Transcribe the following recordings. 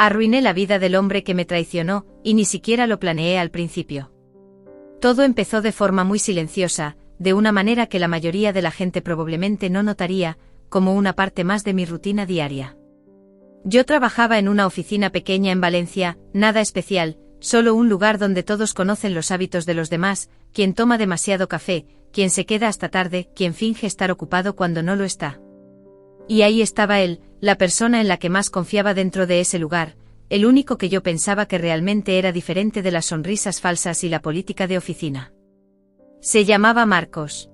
Arruiné la vida del hombre que me traicionó, y ni siquiera lo planeé al principio. Todo empezó de forma muy silenciosa, de una manera que la mayoría de la gente probablemente no notaría, como una parte más de mi rutina diaria. Yo trabajaba en una oficina pequeña en Valencia, nada especial, solo un lugar donde todos conocen los hábitos de los demás, quien toma demasiado café, quien se queda hasta tarde, quien finge estar ocupado cuando no lo está. Y ahí estaba él, la persona en la que más confiaba dentro de ese lugar, el único que yo pensaba que realmente era diferente de las sonrisas falsas y la política de oficina. Se llamaba Marcos.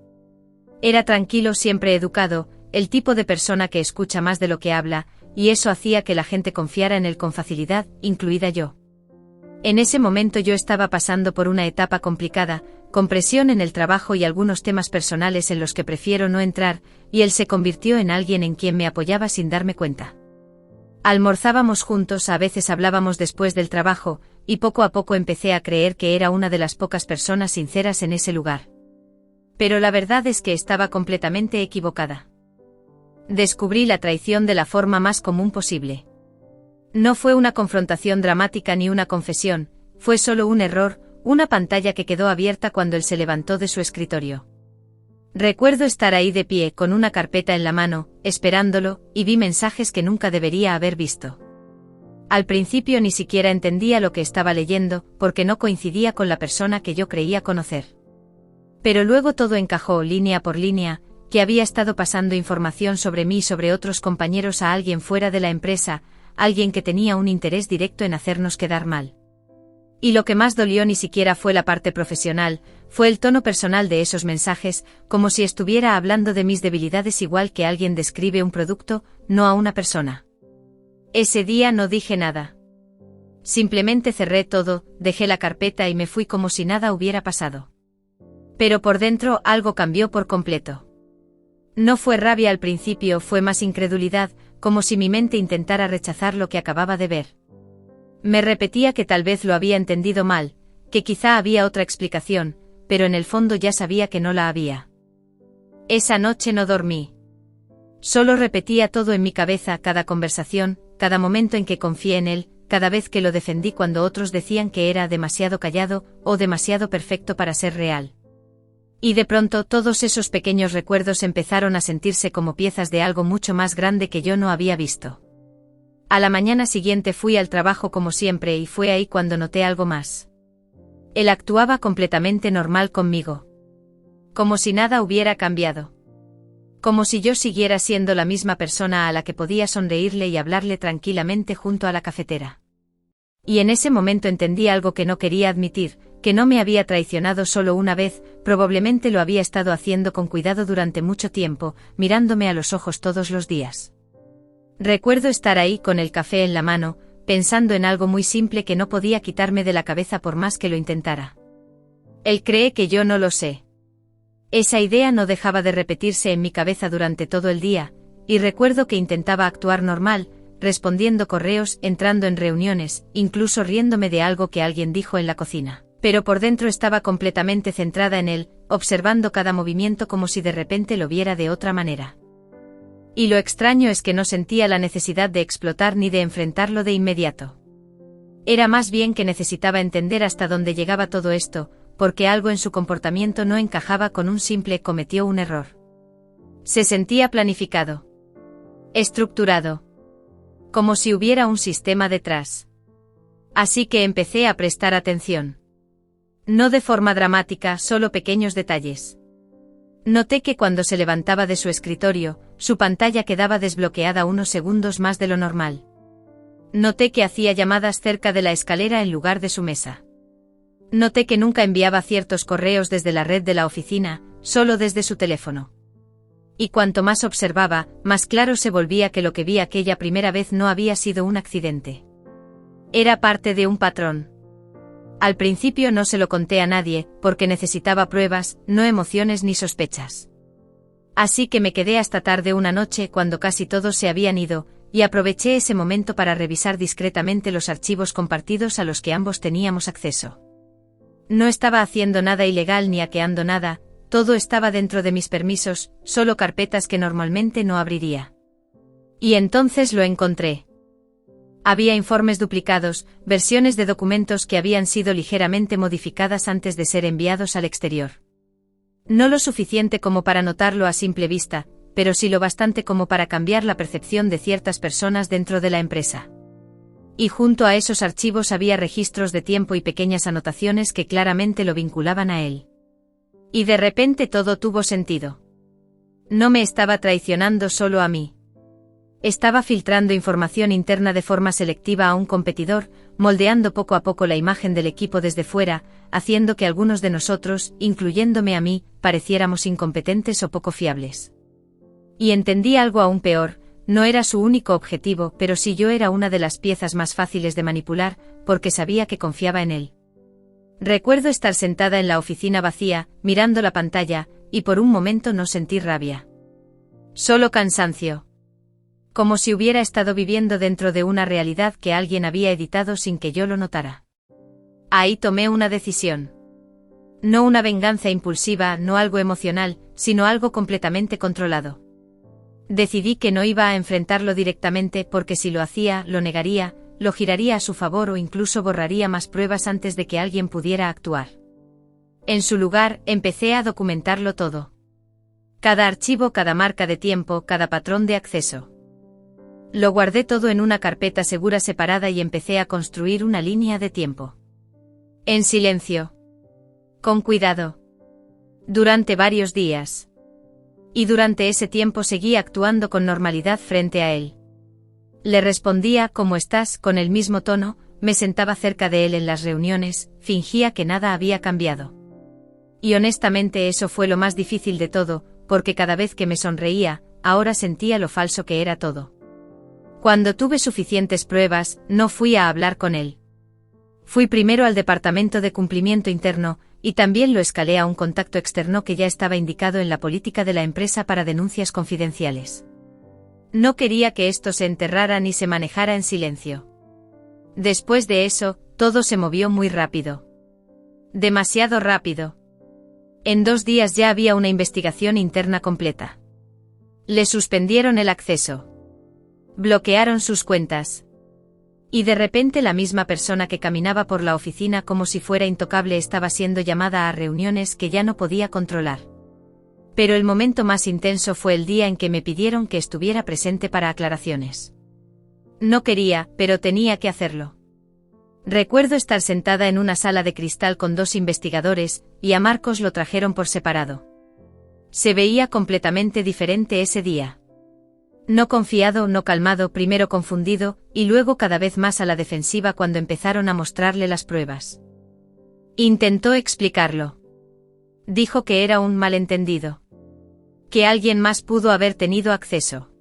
Era tranquilo, siempre educado, el tipo de persona que escucha más de lo que habla, y eso hacía que la gente confiara en él con facilidad, incluida yo. En ese momento yo estaba pasando por una etapa complicada, con presión en el trabajo y algunos temas personales en los que prefiero no entrar, y él se convirtió en alguien en quien me apoyaba sin darme cuenta. Almorzábamos juntos, a veces hablábamos después del trabajo, y poco a poco empecé a creer que era una de las pocas personas sinceras en ese lugar. Pero la verdad es que estaba completamente equivocada. Descubrí la traición de la forma más común posible. No fue una confrontación dramática ni una confesión, fue solo un error, una pantalla que quedó abierta cuando él se levantó de su escritorio. Recuerdo estar ahí de pie con una carpeta en la mano, esperándolo, y vi mensajes que nunca debería haber visto. Al principio ni siquiera entendía lo que estaba leyendo, porque no coincidía con la persona que yo creía conocer. Pero luego todo encajó línea por línea, que había estado pasando información sobre mí y sobre otros compañeros a alguien fuera de la empresa, alguien que tenía un interés directo en hacernos quedar mal. Y lo que más dolió ni siquiera fue la parte profesional, fue el tono personal de esos mensajes, como si estuviera hablando de mis debilidades igual que alguien describe un producto, no a una persona. Ese día no dije nada. Simplemente cerré todo, dejé la carpeta y me fui como si nada hubiera pasado. Pero por dentro algo cambió por completo. No fue rabia al principio, fue más incredulidad, como si mi mente intentara rechazar lo que acababa de ver. Me repetía que tal vez lo había entendido mal, que quizá había otra explicación, pero en el fondo ya sabía que no la había. Esa noche no dormí. Solo repetía todo en mi cabeza, cada conversación, cada momento en que confié en él, cada vez que lo defendí cuando otros decían que era demasiado callado o demasiado perfecto para ser real. Y de pronto todos esos pequeños recuerdos empezaron a sentirse como piezas de algo mucho más grande que yo no había visto. A la mañana siguiente fui al trabajo como siempre y fue ahí cuando noté algo más. Él actuaba completamente normal conmigo. Como si nada hubiera cambiado. Como si yo siguiera siendo la misma persona a la que podía sonreírle y hablarle tranquilamente junto a la cafetera. Y en ese momento entendí algo que no quería admitir, que no me había traicionado solo una vez, probablemente lo había estado haciendo con cuidado durante mucho tiempo, mirándome a los ojos todos los días. Recuerdo estar ahí con el café en la mano, pensando en algo muy simple que no podía quitarme de la cabeza por más que lo intentara. Él cree que yo no lo sé. Esa idea no dejaba de repetirse en mi cabeza durante todo el día, y recuerdo que intentaba actuar normal, respondiendo correos, entrando en reuniones, incluso riéndome de algo que alguien dijo en la cocina. Pero por dentro estaba completamente centrada en él, observando cada movimiento como si de repente lo viera de otra manera. Y lo extraño es que no sentía la necesidad de explotar ni de enfrentarlo de inmediato. Era más bien que necesitaba entender hasta dónde llegaba todo esto, porque algo en su comportamiento no encajaba con un simple cometió un error. Se sentía planificado. Estructurado. Como si hubiera un sistema detrás. Así que empecé a prestar atención. No de forma dramática, solo pequeños detalles. Noté que cuando se levantaba de su escritorio, su pantalla quedaba desbloqueada unos segundos más de lo normal. Noté que hacía llamadas cerca de la escalera en lugar de su mesa. Noté que nunca enviaba ciertos correos desde la red de la oficina, solo desde su teléfono. Y cuanto más observaba, más claro se volvía que lo que vi aquella primera vez no había sido un accidente. Era parte de un patrón. Al principio no se lo conté a nadie, porque necesitaba pruebas, no emociones ni sospechas. Así que me quedé hasta tarde una noche cuando casi todos se habían ido, y aproveché ese momento para revisar discretamente los archivos compartidos a los que ambos teníamos acceso. No estaba haciendo nada ilegal ni hackeando nada, todo estaba dentro de mis permisos, solo carpetas que normalmente no abriría. Y entonces lo encontré. Había informes duplicados, versiones de documentos que habían sido ligeramente modificadas antes de ser enviados al exterior. No lo suficiente como para notarlo a simple vista, pero sí lo bastante como para cambiar la percepción de ciertas personas dentro de la empresa. Y junto a esos archivos había registros de tiempo y pequeñas anotaciones que claramente lo vinculaban a él. Y de repente todo tuvo sentido. No me estaba traicionando solo a mí. Estaba filtrando información interna de forma selectiva a un competidor, moldeando poco a poco la imagen del equipo desde fuera, haciendo que algunos de nosotros, incluyéndome a mí, pareciéramos incompetentes o poco fiables. Y entendí algo aún peor, no era su único objetivo, pero sí yo era una de las piezas más fáciles de manipular, porque sabía que confiaba en él. Recuerdo estar sentada en la oficina vacía, mirando la pantalla, y por un momento no sentí rabia. Solo cansancio. Como si hubiera estado viviendo dentro de una realidad que alguien había editado sin que yo lo notara. Ahí tomé una decisión. No una venganza impulsiva, no algo emocional, sino algo completamente controlado. Decidí que no iba a enfrentarlo directamente porque si lo hacía, lo negaría, lo giraría a su favor o incluso borraría más pruebas antes de que alguien pudiera actuar. En su lugar, empecé a documentarlo todo. Cada archivo, cada marca de tiempo, cada patrón de acceso. Lo guardé todo en una carpeta segura separada y empecé a construir una línea de tiempo. En silencio. Con cuidado. Durante varios días. Y durante ese tiempo seguí actuando con normalidad frente a él. Le respondía «¿Cómo estás?» con el mismo tono, me sentaba cerca de él en las reuniones, fingía que nada había cambiado. Y honestamente eso fue lo más difícil de todo, porque cada vez que me sonreía, ahora sentía lo falso que era todo. Cuando tuve suficientes pruebas, no fui a hablar con él. Fui primero al departamento de cumplimiento interno, y también lo escalé a un contacto externo que ya estaba indicado en la política de la empresa para denuncias confidenciales. No quería que esto se enterrara ni se manejara en silencio. Después de eso, todo se movió muy rápido. Demasiado rápido. En 2 días ya había una investigación interna completa. Le suspendieron el acceso. Bloquearon sus cuentas. Y de repente la misma persona que caminaba por la oficina como si fuera intocable estaba siendo llamada a reuniones que ya no podía controlar. Pero el momento más intenso fue el día en que me pidieron que estuviera presente para aclaraciones. No quería, pero tenía que hacerlo. Recuerdo estar sentada en una sala de cristal con 2 investigadores, y a Marcos lo trajeron por separado. Se veía completamente diferente ese día. No confiado, no calmado, primero confundido, y luego cada vez más a la defensiva cuando empezaron a mostrarle las pruebas. Intentó explicarlo. Dijo que era un malentendido. Que alguien más pudo haber tenido acceso.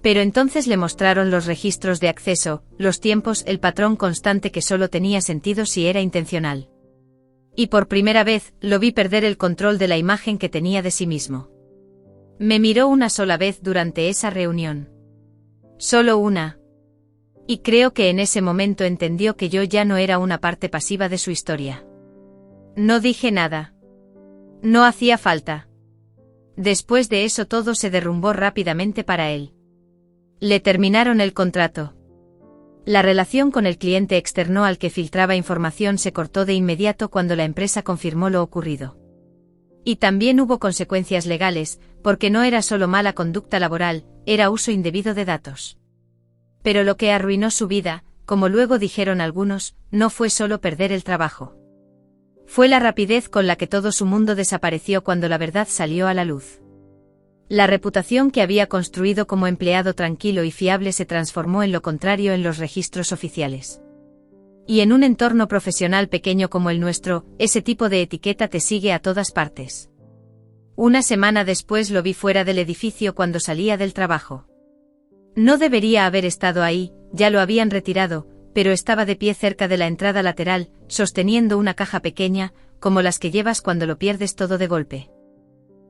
Pero entonces le mostraron los registros de acceso, los tiempos, el patrón constante que solo tenía sentido si era intencional. Y por primera vez, lo vi perder el control de la imagen que tenía de sí mismo. Me miró una sola vez durante esa reunión. Solo una. Y creo que en ese momento entendió que yo ya no era una parte pasiva de su historia. No dije nada. No hacía falta. Después de eso todo se derrumbó rápidamente para él. Le terminaron el contrato. La relación con el cliente externo al que filtraba información se cortó de inmediato cuando la empresa confirmó lo ocurrido. Y también hubo consecuencias legales, porque no era solo mala conducta laboral, era uso indebido de datos. Pero lo que arruinó su vida, como luego dijeron algunos, no fue solo perder el trabajo. Fue la rapidez con la que todo su mundo desapareció cuando la verdad salió a la luz. La reputación que había construido como empleado tranquilo y fiable se transformó en lo contrario en los registros oficiales. Y en un entorno profesional pequeño como el nuestro, ese tipo de etiqueta te sigue a todas partes. Una semana después lo vi fuera del edificio cuando salía del trabajo. No debería haber estado ahí, ya lo habían retirado, pero estaba de pie cerca de la entrada lateral, sosteniendo una caja pequeña, como las que llevas cuando lo pierdes todo de golpe.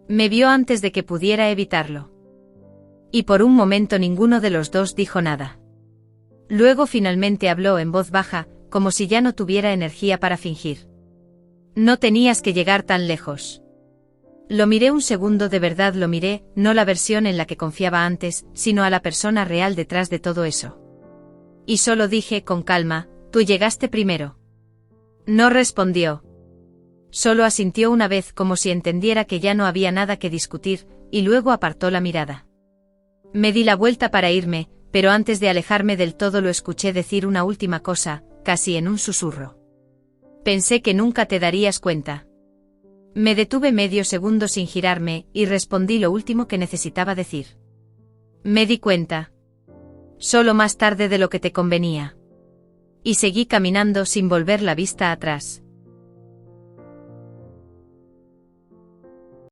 Me vio antes de que pudiera evitarlo. Y por un momento ninguno de los dos dijo nada. Luego finalmente habló en voz baja, como si ya no tuviera energía para fingir. No tenías que llegar tan lejos. Lo miré un segundo, de verdad lo miré, no la versión en la que confiaba antes, sino a la persona real detrás de todo eso. Y solo dije con calma, tú llegaste primero. No respondió. Solo asintió una vez como si entendiera que ya no había nada que discutir, y luego apartó la mirada. Me di la vuelta para irme, pero antes de alejarme del todo lo escuché decir una última cosa, casi en un susurro. Pensé que nunca te darías cuenta. Me detuve medio segundo sin girarme, y respondí lo último que necesitaba decir. Me di cuenta. Solo más tarde de lo que te convenía. Y seguí caminando sin volver la vista atrás.